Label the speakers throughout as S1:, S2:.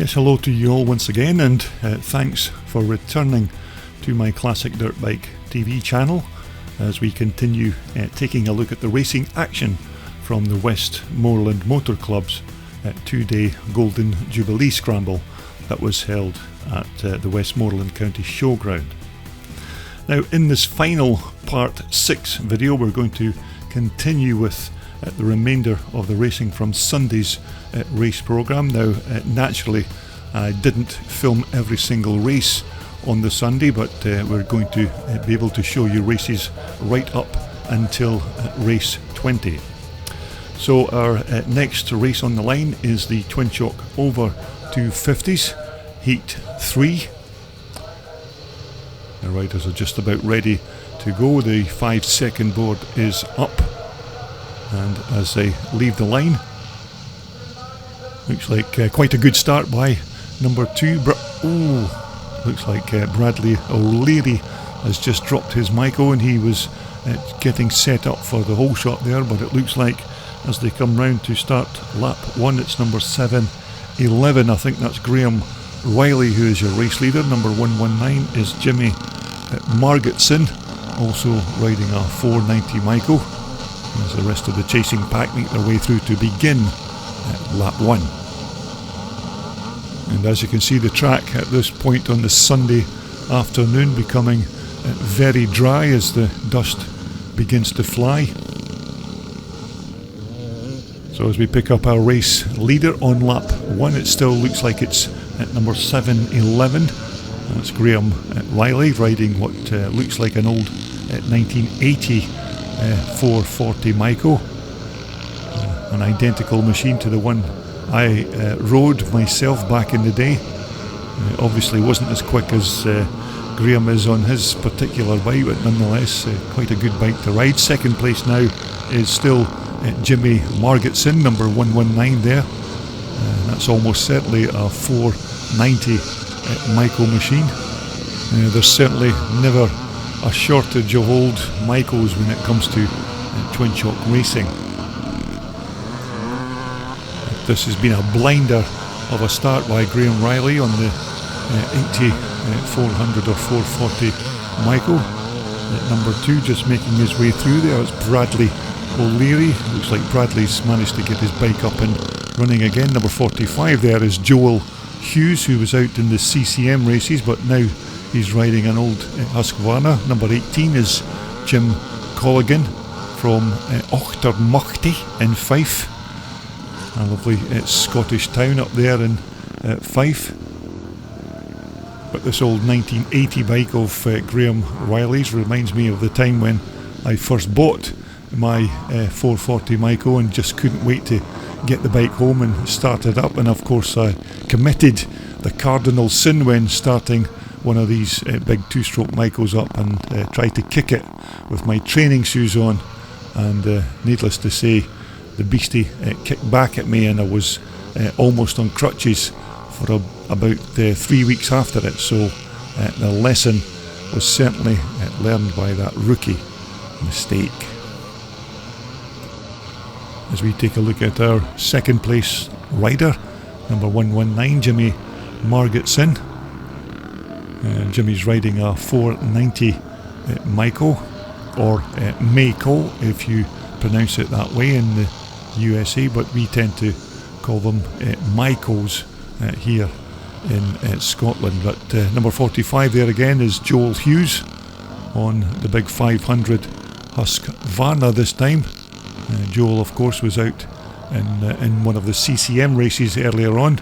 S1: Yes, hello to you all once again, and thanks for returning to my Classic Dirt Bike TV channel as we continue taking a look at the racing action from the Westmoreland Motor Club's 2-day Golden Jubilee Scramble that was held at the Westmoreland County Showground. Now, in this final part 6 video, we're going to continue with the remainder of the racing from Sunday's race programme. Now, naturally, I didn't film every single race on the Sunday, but we're going to be able to show you races right up until race 20. So our next race on the line is the Twin Shock over 250s, Heat 3. The riders are just about ready to go. The 5-second board is up. And as they leave the line, looks like quite a good start by number 2. Looks like Bradley O'Leary has just dropped his Michael, and he was getting set up for the whole shot there. But it looks like as they come round to start lap 1, it's number 7-11. I think that's Graham Riley who is your race leader. Number 119 is Jimmy Margetson, also riding a 490 Michael, as the rest of the chasing pack make their way through to begin lap 1. And as you can see, the track at this point on the Sunday afternoon becoming very dry as the dust begins to fly. So as we pick up our race leader on lap 1, it still looks like it's at number 7-11. That's Graham Riley riding what looks like an old 1980 440 Michael, an identical machine to the one I rode myself back in the day. Obviously wasn't as quick as Graham is on his particular bike, but nonetheless quite a good bike to ride. Second place now is still Jimmy Margetson, number 119 there. That's almost certainly a 490 Michael machine. There's certainly never a shortage of old Michaels when it comes to twin shock racing. This has been a blinder of a start by Graham Riley on the 80 400 or 440 Michael. Number 2 just making his way through there. It's Bradley O'Leary. Looks like Bradley's managed to get his bike up and running again. Number 45 there is Joel Hughes, who was out in the CCM races, but now he's riding an old Husqvarna. Number 18 is Jim Colligan from Ochtermuchty in Fife. A lovely Scottish town up there in Fife. But this old 1980 bike of Graham Riley's reminds me of the time when I first bought my 440 Michael and just couldn't wait to get the bike home and start it up. And of course I committed the cardinal sin when starting one of these big two-stroke Michaels up and tried to kick it with my training shoes on, and needless to say the beastie kicked back at me, and I was almost on crutches for about 3 weeks after it. So the lesson was certainly learned by that rookie mistake. As we take a look at our second place rider, number 119, Jimmy Margetson. Jimmy's riding a 490 Michael, or Mako if you pronounce it that way in the USA, but we tend to call them Michaels here in Scotland. But number 45 there again is Joel Hughes on the big 500 Husqvarna this time. Joel, of course, was out in one of the CCM races earlier on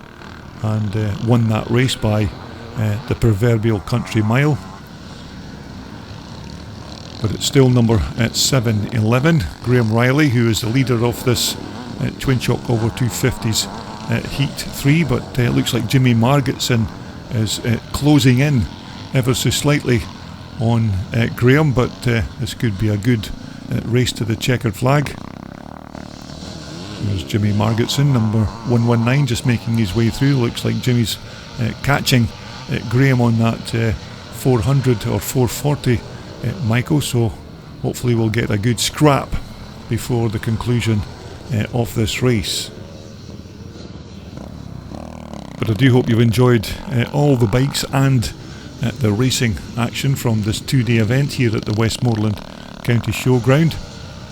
S1: and won that race by the proverbial country mile. But it's still number 7-11, Graham Riley, who is the leader of this Twin Shock over 250s Heat 3. But it looks like Jimmy Margetson is closing in ever so slightly on Graham, but this could be a good race to the checkered flag. There's Jimmy Margetson, number 119, just making his way through. Looks like Jimmy's catching Graham on that 400 or 440 Michael, so hopefully we'll get a good scrap before the conclusion of this race. But I do hope you've enjoyed all the bikes and the racing action from this 2-day event here at the Westmoreland County Showground.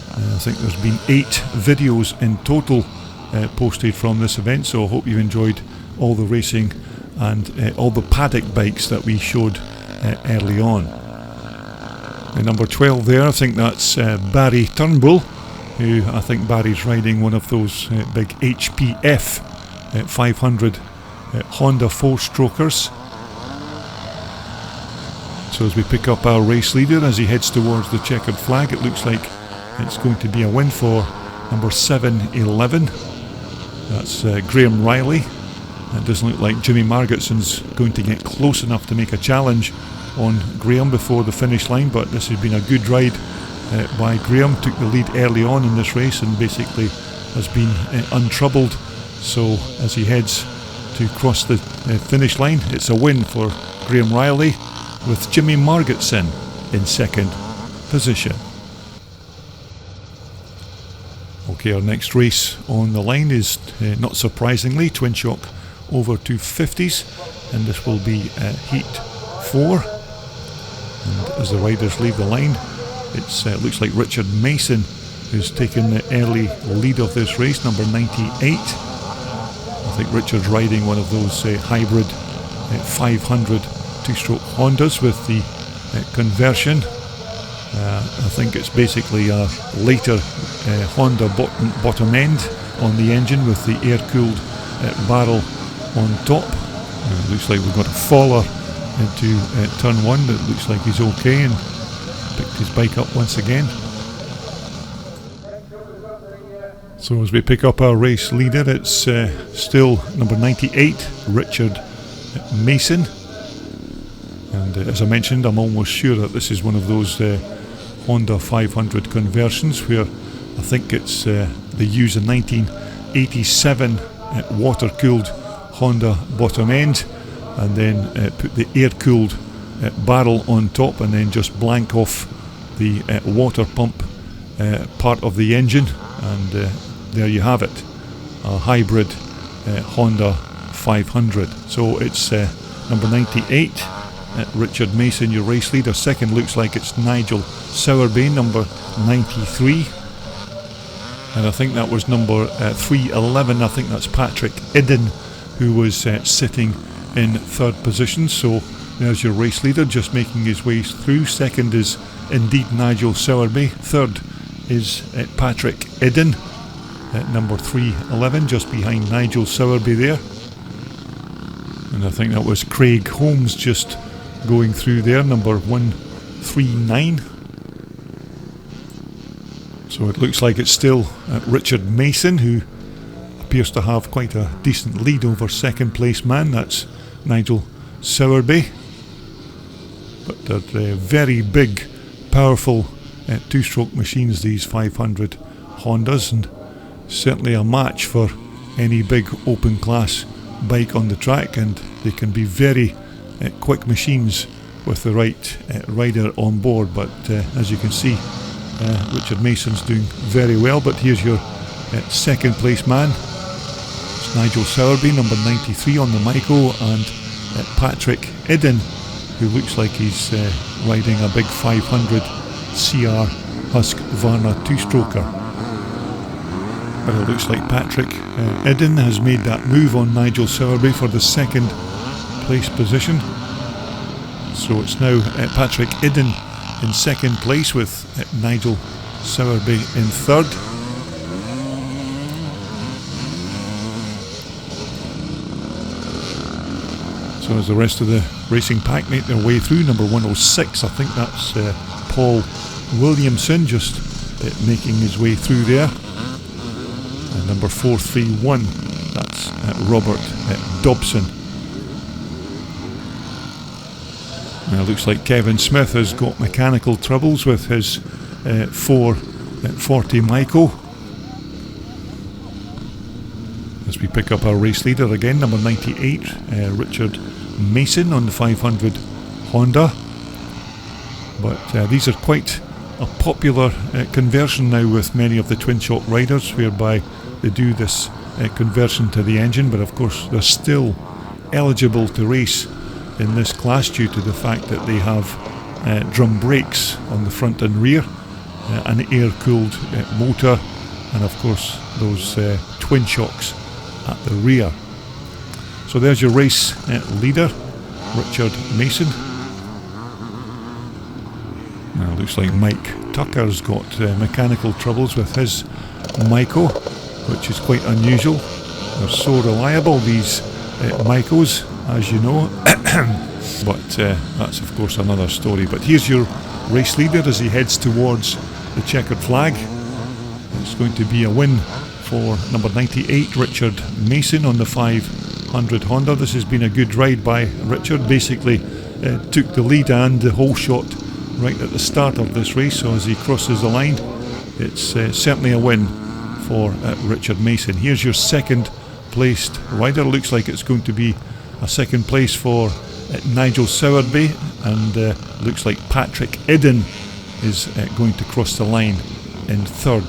S1: I think there's been 8 videos in total posted from this event, so I hope you enjoyed all the racing and all the paddock bikes that we showed early on. Number 12 there, I think that's Barry Turnbull, who I think Barry's riding one of those big HPF 500 Honda 4-strokers. So as we pick up our race leader as he heads towards the checkered flag, it looks like it's going to be a win for number 711. That's Graham Riley. It doesn't look like Jimmy Margetson's going to get close enough to make a challenge on Graham before the finish line, but this has been a good ride by Graham. Took the lead early on in this race and basically has been untroubled. So as he heads to cross the finish line, it's a win for Graham Riley, with Jimmy Margetson in second position. Okay, our next race on the line is, not surprisingly, twin shock over 250s, and this will be heat 4. And as the riders leave the line, it looks like Richard Mason who's taken the early lead of this race, number 98. I think Richard's riding one of those hybrid 500 two-stroke Hondas with the conversion. I think it's basically a later Honda bottom end on the engine with the air-cooled barrel on top. Looks like we've got a faller into turn 1, but it looks like he's okay and picked his bike up once again. So as we pick up our race leader, it's still number 98, Richard Mason. And as I mentioned, I'm almost sure that this is one of those Honda 500 conversions where I think it's they use a 1987 water-cooled Honda bottom end and then put the air-cooled barrel on top and then just blank off the water pump part of the engine, and there you have it, a hybrid Honda 500. So it's number 98, Richard Mason, your race leader. Second looks like it's Nigel Sowerby, number 93, and I think that was number 311. I think that's Patrick Idden who was sitting in third position. So there's your race leader just making his way through. Second is indeed Nigel Sowerby. Third is Patrick Idden at number 311, just behind Nigel Sowerby there. And I think that was Craig Holmes just going through there, number 139. So it looks like it's still Richard Mason who appears to have quite a decent lead over second place man. That's Nigel Sowerby. But they're very big, powerful two-stroke machines, these 500 Hondas, and certainly a match for any big open class bike on the track, and they can be very quick machines with the right rider on board. But as you can see, Richard Mason's doing very well. But here's your second place man. It's Nigel Sowerby, number 93 on the Myco, and Patrick Idden, who looks like he's riding a big 500 CR Husqvarna two-stroker. But it looks like Patrick Idden has made that move on Nigel Sowerby for the second place position. So it's now Patrick Idden in second place with Nigel Sowerby in third. So as the rest of the racing pack make their way through, number 106, I think that's Paul Williamson just making his way through there. And number 431, that's Robert Dobson. Now it looks like Kevin Smith has got mechanical troubles with his 440 Myco. As we pick up our race leader again, number 98, Richard Mason on the 500 Honda. But these are quite a popular conversion now with many of the twin shock riders, whereby they do this conversion to the engine, but of course there's still eligible to race in this class due to the fact that they have drum brakes on the front and rear, an air-cooled motor, and of course those twin shocks at the rear. So there's your race leader, Richard Mason. Now it looks like Mike Tucker's got mechanical troubles with his Myco, which is quite unusual. They're so reliable, these Mycos, as you know. But that's of course another story. But here's your race leader as he heads towards the checkered flag. It's going to be a win for number 98, Richard Mason, on the 500 Honda. This has been a good ride by Richard. Basically took the lead and the whole shot right at the start of this race, so as he crosses the line, it's certainly a win for Richard Mason. Here's your second placed rider. Looks like it's going to be a second place for Nigel Sowerby, and looks like Patrick Idden is going to cross the line in third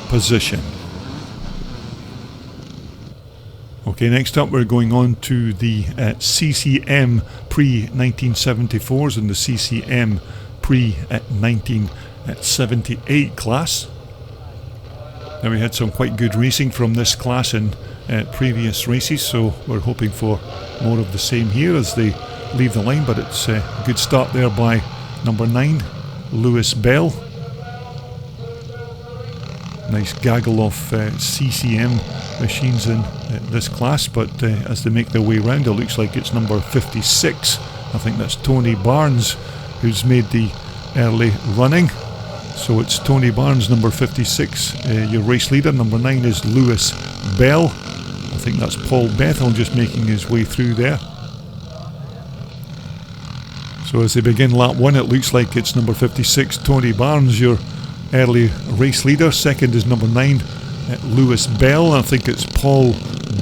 S1: position. Okay, next up we're going on to the CCM pre-1974s and the CCM pre-1978 class. Now, we had some quite good racing from this class in previous races, so we're hoping for more of the same here as they leave the line, but it's a good start there by number 9, Lewis Bell. Nice gaggle of CCM machines in this class, but as they make their way round, it looks like it's number 56. I think that's Tony Barnes who's made the early running. So it's Tony Barnes, number 56, your race leader. Number 9 is Lewis Bell. I think that's Paul Bethel just making his way through there. So as they begin lap 1, it looks like it's number 56, Tony Barnes, your early race leader. Second is number 9, Lewis Bell. I think it's Paul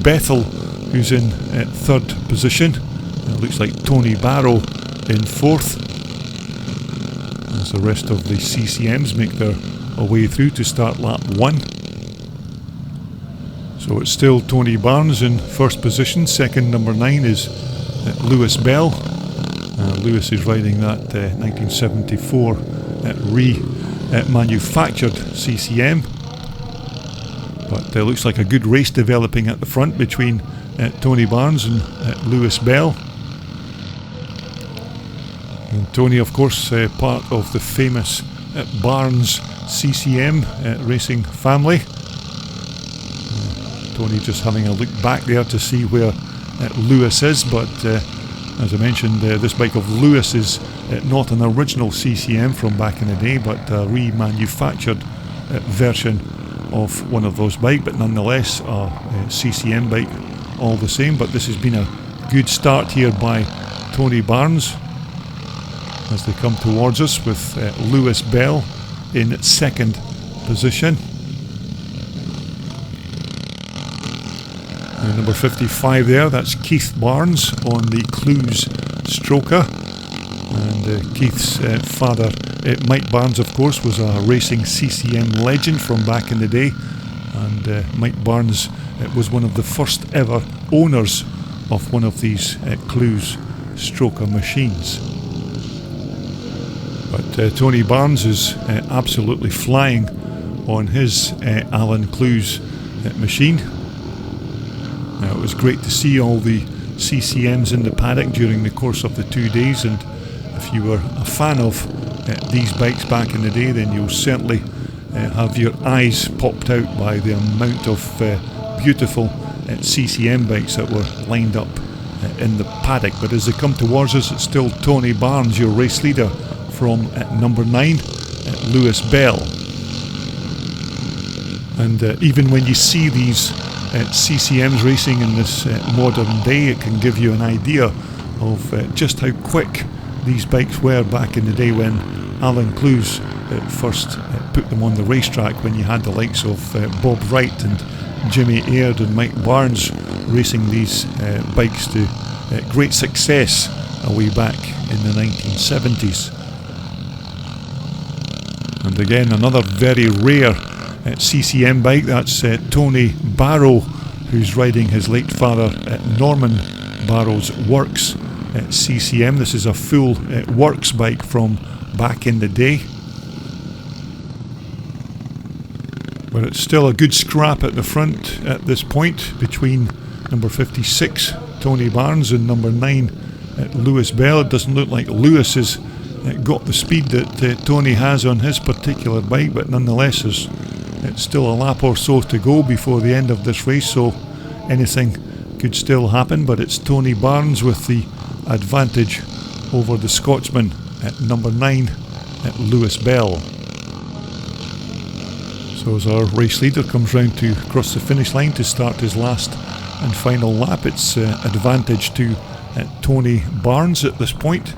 S1: Bethel who's in third position. It looks like Tony Barrow in fourth, as the rest of the CCMs make their way through to start lap 1. So it's still Tony Barnes in first position. Second, number 9, is Lewis Bell. Lewis is riding that 1974 manufactured CCM. But it looks like a good race developing at the front between Tony Barnes and Lewis Bell. And Tony, of course, part of the famous Barnes CCM racing family. Tony just having a look back there to see where Lewis is, but as I mentioned, this bike of Lewis is not an original CCM from back in the day, but a remanufactured version of one of those bikes, but nonetheless a CCM bike all the same. But this has been a good start here by Tony Barnes as they come towards us with Lewis Bell in second position. And number 55 there, that's Keith Barnes on the Clues Stroker. And Keith's father, Mike Barnes, of course, was a racing CCM legend from back in the day. And Mike Barnes was one of the first ever owners of one of these Clues Stroker machines. But Tony Barnes is absolutely flying on his Alan Clues machine. Now, it was great to see all the CCMs in the paddock during the course of the 2 days, and if you were a fan of these bikes back in the day, then you'll certainly have your eyes popped out by the amount of beautiful CCM bikes that were lined up in the paddock. But as they come towards us, it's still Tony Barnes, your race leader, from number 9, Lewis Bell. And even when you see these CCMs racing in this modern day, it can give you an idea of just how quick these bikes were back in the day when Alan Clues first put them on the racetrack, when you had the likes of Bob Wright and Jimmy Aird and Mike Barnes racing these bikes to great success way back in the 1970s. And again, another very rare CCM bike, that's Tony Barrow, who's riding his late father Norman Barrow's Works CCM. This is a full Works bike from back in the day. But it's still a good scrap at the front at this point between number 56 Tony Barnes and number 9 Lewis Bell. It doesn't look like Lewis has got the speed that Tony has on his particular bike, but nonetheless it's still a lap or so to go before the end of this race, so anything could still happen. But it's Tony Barnes with the advantage over the Scotsman at number 9 Lewis Bell. So as our race leader comes round to cross the finish line to start his last and final lap, it's advantage to Tony Barnes at this point.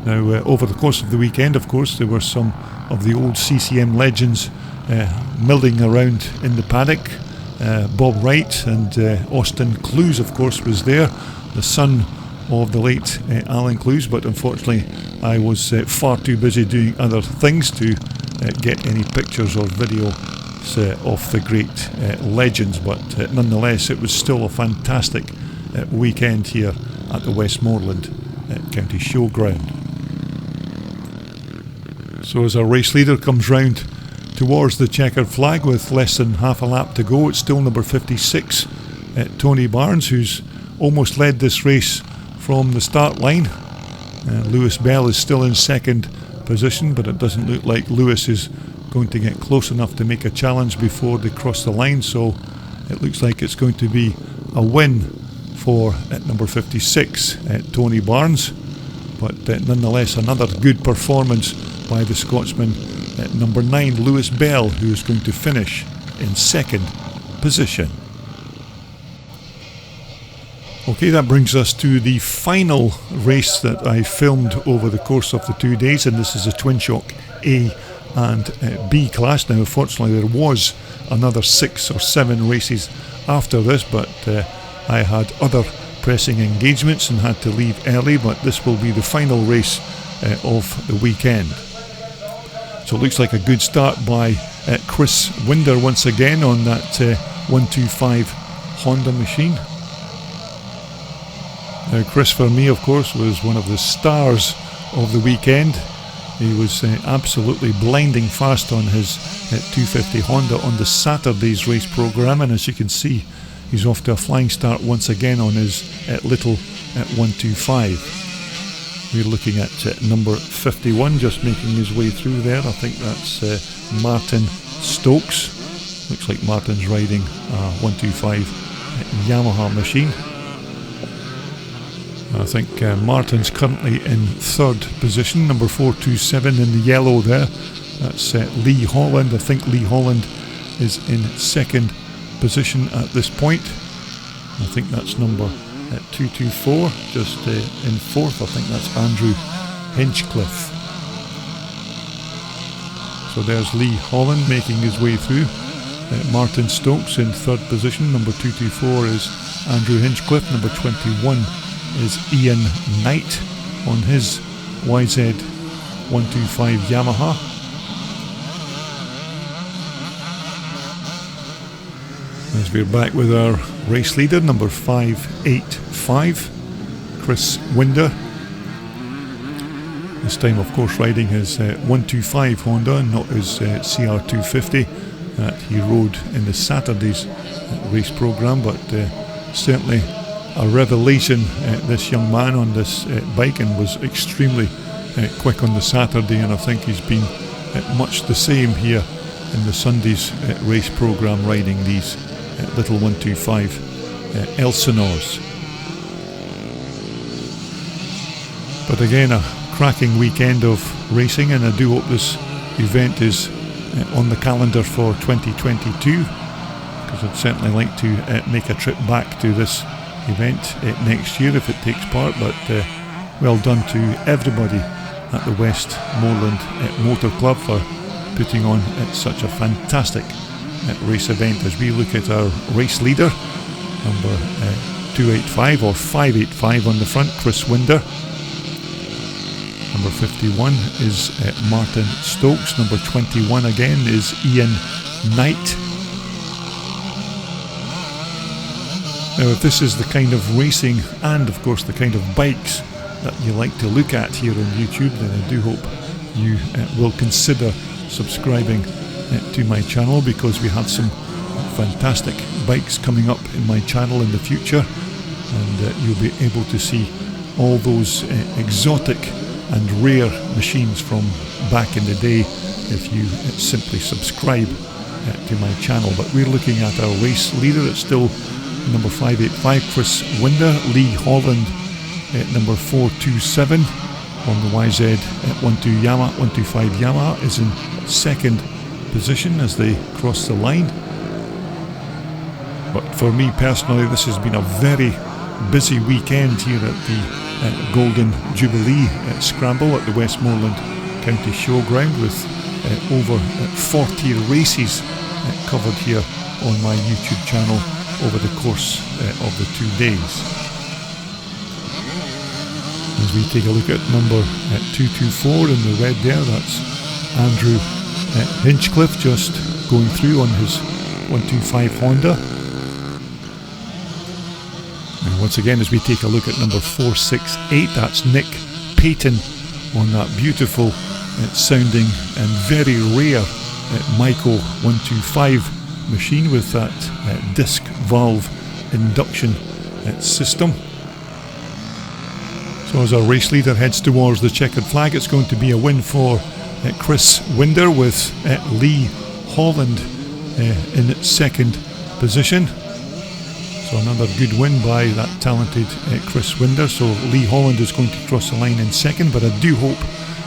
S1: Now over the course of the weekend, of course, there were some of the old CCM legends milling around in the paddock. Bob Wright and Austin Clues, of course, was there, the son of the late Alan Clues, but unfortunately I was far too busy doing other things to get any pictures or videos of the great legends, but nonetheless it was still a fantastic weekend here at the Westmoreland County Showground. So as our race leader comes round towards the checkered flag with less than half a lap to go, it's still number 56 Tony Barnes, who's almost led this race from the start line. Lewis Bell is still in second position, but it doesn't look like Lewis is going to get close enough to make a challenge before they cross the line, so it looks like it's going to be a win for number 56 Tony Barnes, but nonetheless another good performance by the Scotsman at number 9 Lewis Bell, who is going to finish in second position. Okay, that brings us to the final race that I filmed over the course of the 2 days, and this is a Twin Shock A and B class. Now unfortunately there was another 6 or 7 races after this, but I had other pressing engagements and had to leave early, but this will be the final race of the weekend. So it looks like a good start by Chris Winder once again on that 125 Honda machine. Now Chris, for me, of course, was one of the stars of the weekend. He was absolutely blinding fast on his 250 Honda on the Saturday's race programme, and as you can see, he's off to a flying start once again on his little 125. We're looking at number 51 just making his way through there. I think that's Martin Stokes. Looks like Martin's riding a 125 Yamaha machine. I think Martin's currently in third position, number 427 in the yellow there. That's Lee Holland. I think Lee Holland is in second position at this point. I think that's number 224, just in fourth. I think that's Andrew Hinchcliffe. So there's Lee Holland making his way through. Martin Stokes in third position. Number 224 is Andrew Hinchcliffe. Number 21 is Ian Knight on his YZ 125 Yamaha. As we're back with our race leader, number 585, Chris Winder. This time, of course, riding his 125 Honda and not his CR250 that he rode in the Saturday's race programme, but certainly a revelation, this young man on this bike, and was extremely quick on the Saturday, and I think he's been much the same here in the Sunday's race programme, riding these little 125 Elsinores. But again, a cracking weekend of racing, and I do hope this event is on the calendar for 2022, because I'd certainly like to make a trip back to this event next year if it takes part. But well done to everybody at the Westmoreland Motor Club for putting on such a fantastic race event. As we look at our race leader, number 285 or 585 on the front, Chris Winder. Number 51 is Martin Stokes. Number 21 again is Ian Knight. Now, if this is the kind of racing and of course the kind of bikes that you like to look at here on YouTube, then I do hope you will consider subscribing to my channel, because we have some fantastic bikes coming up in my channel in the future, and you'll be able to see all those exotic and rare machines from back in the day if you simply subscribe to my channel. But we're looking at our race leader. It's still number 585 Chris Winder. Lee Holland at number 427 on the YZ12 Yamaha 125 Yamaha is in second position as they cross the line. But for me personally, this has been a very busy weekend here at the Golden Jubilee Scramble at the Westmoreland County Showground, with over 40 races covered here on my YouTube channel over the course of the 2 days. As we take a look at number 224 in the red there, that's Andrew Hinchcliffe just going through on his 125 Honda. And once again, as we take a look at number 468, that's Nick Payton on that beautiful sounding and very rare Michael 125 machine with that disc valve induction system. So as our race leader heads towards the checkered flag, it's going to be a win for Chris Winder, with Lee Holland in second position. So another good win by that talented Chris Winder. So Lee Holland is going to cross the line in second, but I do hope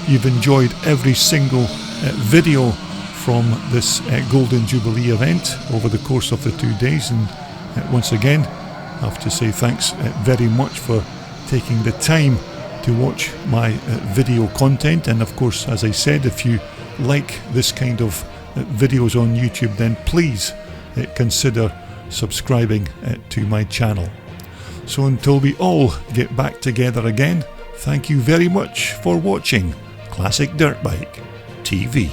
S1: you've enjoyed every single video from this Golden Jubilee event over the course of the 2 days. And once again, I have to say thanks very much for taking the time to watch my video content. And of course, as I said, if you like this kind of videos on YouTube, then please consider subscribing to my channel. So until we all get back together again, thank you very much for watching Classic Dirt Bike TV.